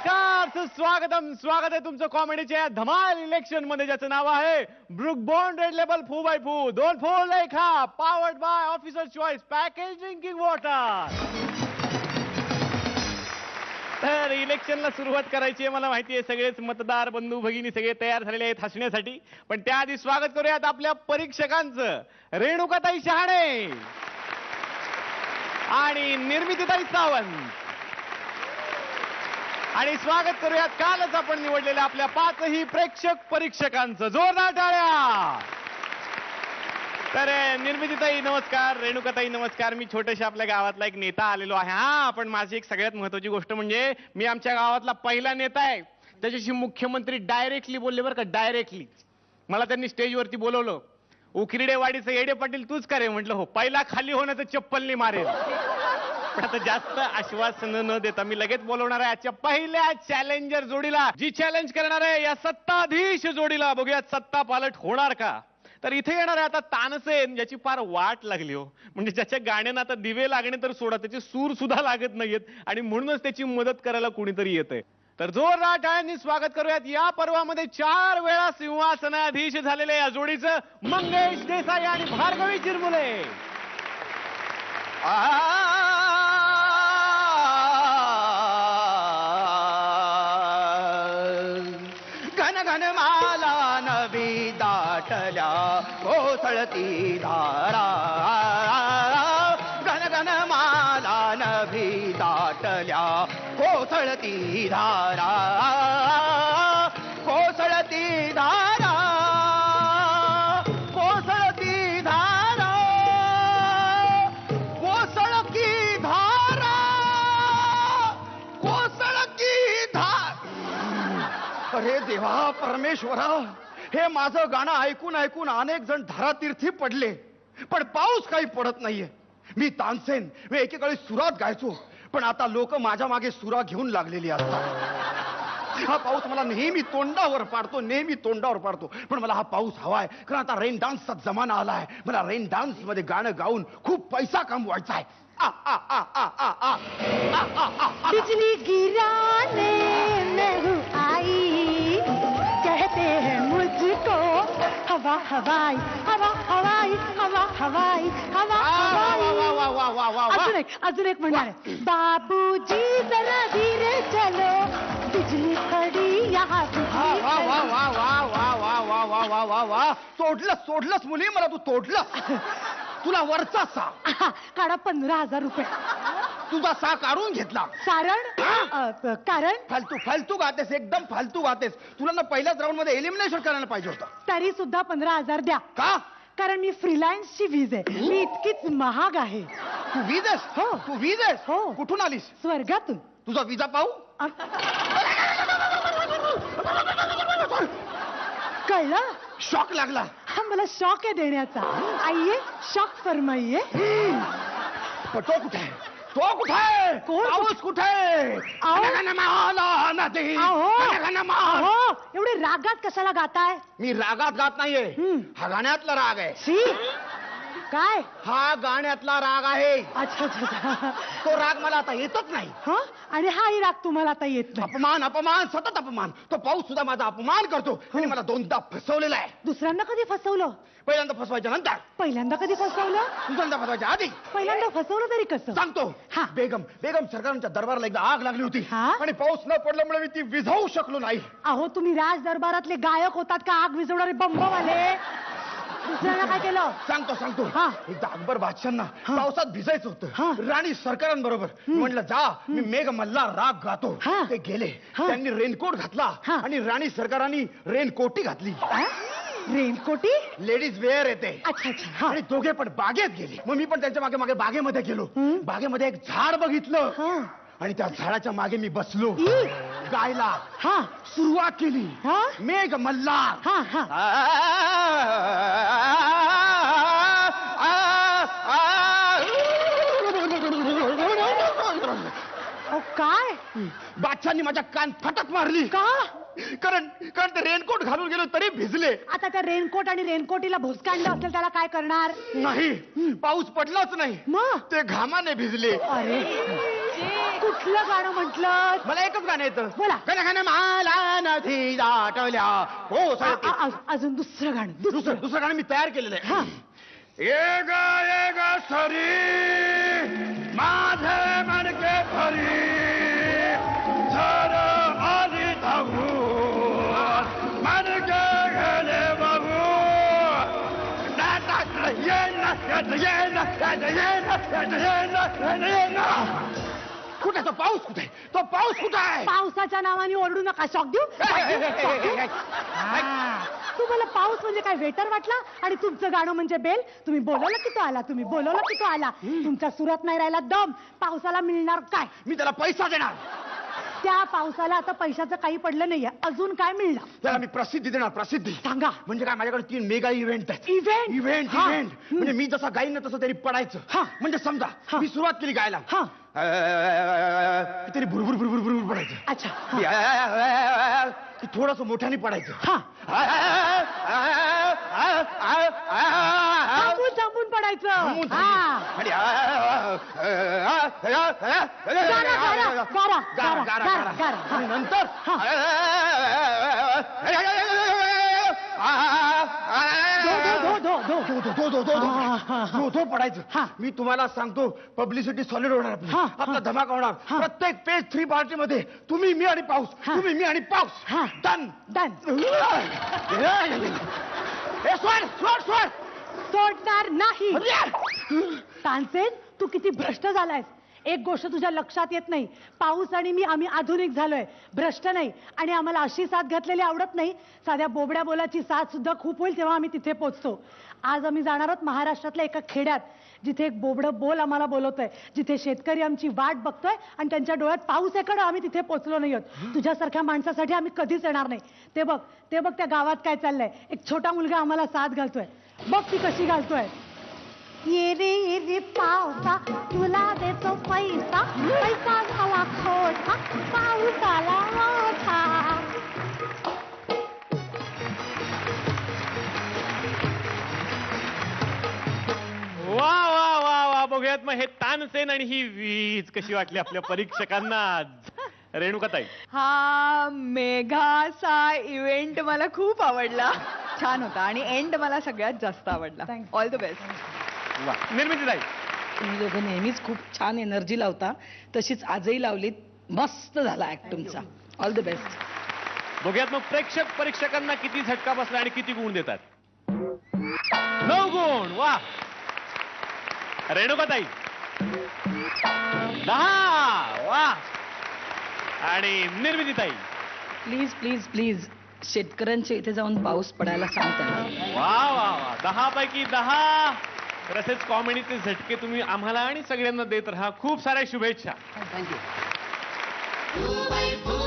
नमस्कार सुस्वागतम स्वागत आहे तुमचं कॉमेडीच्या धमाल इलेक्शन मध्ये, ज्याचं नाव आहे ब्रुक बॉन्ड रेड लेबल फू बाय फू 2 4 लेखा powered by officer choice package drinking water. तर इलेक्शनला सुरुवात करायची आहे. मला माहिती आहे सगळेच मतदार बंधू भगिनी सगळे तयार झालेले आहेत हसण्यासाठी, पण त्याआधी स्वागत करूयात आपल्या परीक्षकांचं. रेणुकाताई शहाणे आणि निर्मितीताई सावंत. आणि स्वागत करूयात कालच आपण निवडलेल्या आपल्या 5ही प्रेक्षक परीक्षकांचं. जोरदार टाळ्या. तर निर्मितीताई नमस्कार, रेणुकाताई नमस्कार. मी छोट्याशा आपल्या गावातला एक नेता आलेलो आहे. हा, पण माझी एक सगळ्यात महत्वाची गोष्ट म्हणजे मी आमच्या गावातला पहिला नेता आहे. त्याच्याशी मुख्यमंत्री डायरेक्टली बोलले बरं का, डायरेक्टली. मला त्यांनी स्टेजवरती बोलवलं. उकिरडेवाडीचं येडे पाटील तूच करे. म्हटलं हो. पहिला खाली होण्याचं चप्पलनी मारेल. पण आता जास्त आश्वासन न देता मी लगेच बोलवणार आहे आजच्या पहिल्या चॅलेंजर जोडीला, जी चॅलेंज करणार आहे या सत्ताधीश जोडीला. बघूयात सत्ता पालट होणार का. तर इथे येणार आहे आता तानसेन, ज्याची फार वाट लागली हो. म्हणजे ज्याच्या गाण्यानं आता दिवे लागणे तर सोडा, त्याचे सूर सुद्धा लागत नाहीयेत आणि म्हणूनच त्याची मदत करायला कोणीतरी येतंय. तर जोरदार टाळ्यांनी स्वागत करूयात या पर्वामध्ये 4 वेळा सिंहासनाधीश झालेले या जोडीचं. मंगेश देसाई आणि भार्गवी चिरमुले. घन घन माला नवी दाटल्या कोसळती धारा. घन घन माला नवी दाटल्या कोसळती धारा. कोसळती धारा. कोसळती धारा. कोसळती धारा. कोसळती धार. अरे देवा परमेश्वरा, हे माझं गाणं ऐकून ऐकून अनेक जण धारातीर्थी पडले, पण पाऊस काही पडत नाहीये. मी तानसेन, मी एकेकाळी सुरात गायचो, पण आता लोक माझ्या मागे सुरा घेऊन लागलेली असतात. हा पाऊस मला नेहमी तोंडावर पाडतो, नेहमी तोंडावर पाडतो. पण मला हा पाऊस हवाय, कारण आता रेन डान्सचा जमाना आलाय. मला रेन डान्स मध्ये गाणं गाऊन खूप पैसा कमवायचा आहे. बिजली गिराने मैं हूँ आई, कहते हैं मुझको हवा हवाई, हवा हवाई, हवा हवाई, हवा हवाई. अजून एक म्हणणार आहे. बाबूजी जरा धीरे चलो, बिजली खड़ी यहाँ. सोडलंस मुली, मला तू तोडलं. तुला वरचा सा काढा 15,000 रुपये. तुझा सा काढून घेतला. कारण फालतू गातेस, एकदम फालतू गातेस. तुला ना पहिल्याच राऊंड मध्ये एलिमिनेशन करायला पाहिजे होतं. तरी सुद्धा 15,000 द्या. का? कारण मी फ्रीलान्सची वीज आहे. मी इतकीच महाग आहे. तू वीज आहेस? हो. तू वीज आहेस? हो. कुठून आलीस? स्वर्गातून. तुझा विजा पाहू. कळलं? शॉक लागला. हा, मला शॉक आहे देण्याचा. आइये शॉक फरमाइये. पण तो कुठे आहे? तो कुठे आहे? कोण? पाऊस कुठे आहे? एवढे रागात कशाला गाताय? मी रागात गात नाहीये. हा गाण्यातला राग आहे. शी काय? हा गाण्यातला राग आहे. अच्छा अच्छा. तो राग मला आता येतच नाही. हा, आणि हाही राग तुम्हाला आता येत नाही. अपमान अपमान सतत अपमान. तो पाऊस सुद्धा माझा अपमान करतो. आणि मला 2दा फसवलेला आहे. दुसऱ्यांदा कधी फसवलं? पहिल्यांदा फसवायच्या नंतर. पहिल्यांदा कधी फसवलं? दुसऱ्यांदा फसवायच्या आधी. पहिल्यांदा फसवलं तरी कसं? सांगतो. हा. बेगम सरकारच्या दरबाराला एकदा आग लागली होती. हा? आणि पाऊस न पडल्यामुळे मी ती विझवू शकलो नाही. अहो, तुम्ही राज दरबारातले गायक होतात का आग विझवणारे बंबवाले? दुसऱ्यांदा काय केलं? सांगतो. हा. एकदा अकबर बादशांना पावसात भिजायचं हा. होतं. राणी सरकारांबरोबर. म्हणलं जा, मी मेघ मल्हार राग गातो. हा. ते गेले. हा. त्यांनी रेनकोट घातला हा. आणि राणी सरकारांनी रेनकोटी घातली. रेनकोटी? लेडीज वेअर येते. अच्छा अच्छा. आणि दोघे पण बागेत गेले. मग मी पण त्यांच्या मागे मागे बागेमध्ये गेलो. बागेमध्ये एक झाड बघितलं आणि त्या झाडाच्या मागे मी बसलो. गायला सुरुवात केली. मेघ मल्हार. काय? बादशांनी माझ्या कान फटक मारली. का? कारण ते रेनकोट घालून गेलो तरी भिजले. आता त्या रेनकोट आणि रेनकोटीला भुसकांड असेल त्याला काय करणार? नाही, पाऊस पडलाच नाही. मग ते घामाने भिजले. अरे कुठलं गाणं म्हटलं? मला एकच गाणं येतं. बोला. गण मला नदी दाटल्या कोसळते. अजून दुसरं गाणं. दुसरं गाणं मी तयार केलेलं आहे. हा. ये ग सरी माझे मणके भरी झर आली धावू मणके गेले बाबू कुठे तो पाऊस कुठे? तो पाऊस कुठे आहे? पावसाच्या नावाने ओरडू नका. शॉक देऊ? हा. तुम्हाला पाऊस म्हणजे काय वेटर वाटला आणि तुमचं गाणं म्हणजे बेल? तुम्ही बोलवलं की तो आला, तुम्ही बोलवलं की तो आला. तुमच्या सुरात नाही राहिला दम. पावसाला मिळणार काय? मी त्याला पैसा देणार. त्या पावसाला आता पैशाचं काही पडलं नाहीये. अजून काय मिळणार? त्याला मी प्रसिद्धी देणार. प्रसिद्धी सांगा. म्हणजे काय, माझ्याकडे 3 मेगा इव्हेंट आहेत. इव्हेंट? इव्हेंट हा. इव्हेंट म्हणजे मी जसा गाईन ना तसं त्यांनी पडायचं. हा. म्हणजे समजा हा. मी सुरुवात केली गायला, हा. तरी भुरभुर भुरभुर भुरभुर पडायचं. अच्छा. की थोडस मोठ्याने पडायचं. हा. थांबून पडायचं. हा. आणि गारा. नंतर पडायचं. हा. मी तुम्हाला सांगतो, पब्लिसिटी सॉलिड होणार आपली. हा. आपला धमाका होणार. हा. प्रत्येक पेज 3 पार्टी मध्ये तुम्ही मी आणि पाऊस, हा. तुम्ही मी आणि पाऊस. हा. डन. स्वर सोडणार नाही. तानसेन, तू किती भ्रष्ट झालायस. एक गोष्ट तुझ्या लक्षात येत नाही. पाऊस आणि मी आम्ही आधुनिक झालोय, भ्रष्ट नाही. आणि आम्हाला अशी साथ घातलेली आवडत नाही. साध्या बोबड्या बोलाची साथ सुद्धा खूप होईल तेव्हा आम्ही तिथे पोहोचतो. आज आम्ही जाणार आहोत महाराष्ट्रातल्या एका खेड्यात, जिथे एक बोबडं बोल आम्हाला बोलवतोय, जिथे शेतकरी आमची वाट बघतोय आणि त्यांच्या डोळ्यात पाऊस आहे. आम्ही तिथे पोहोचलो नाही आहोत. तुझ्यासारख्या माणसासाठी आम्ही कधीच येणार नाही. ते बघ त्या गावात काय चाललंय. एक छोटा मुलगा आम्हाला साथ घालतोय. बघ ती कशी घालतोय. ये रे पावसा तुला देतो पैसा, पैसा झाला खोटा, पाऊस आला मोठा. वा वा वा वा. बघूयात मग हे तानसेन आणि ही वीज कशी वाटली आपल्या परीक्षकांना. रेणुकाताई. हा मेघाचा इव्हेंट मला खूप आवडला. छान होता आणि एंड मला सगळ्यात जास्त आवडला. All the best. वा. निर्मितीताई. तुम्ही दोघं नेहमीच खूप छान एनर्जी लावता, तशीच आजही लावलीत. मस्त झाला ऍक्ट तुमचा. All the best. बघूयात मग प्रेक्षक परीक्षकांना किती झटका बसला आणि किती गुण देतात. 9 गुण. वा. रेणुकाताई. 10. वा. आणि निर्मितीताई. प्लीज प्लीज प्लीज शेतकऱ्यांच्या इथे जाऊन पाऊस पडायला सांगता. वा वा वा. 10 पैकी 10. तर असेच कॉमेडीचे झटके तुम्ही आम्हाला आणि सगळ्यांना देत राहा. खूप साऱ्या शुभेच्छा. थँक्यू. तू बाई तू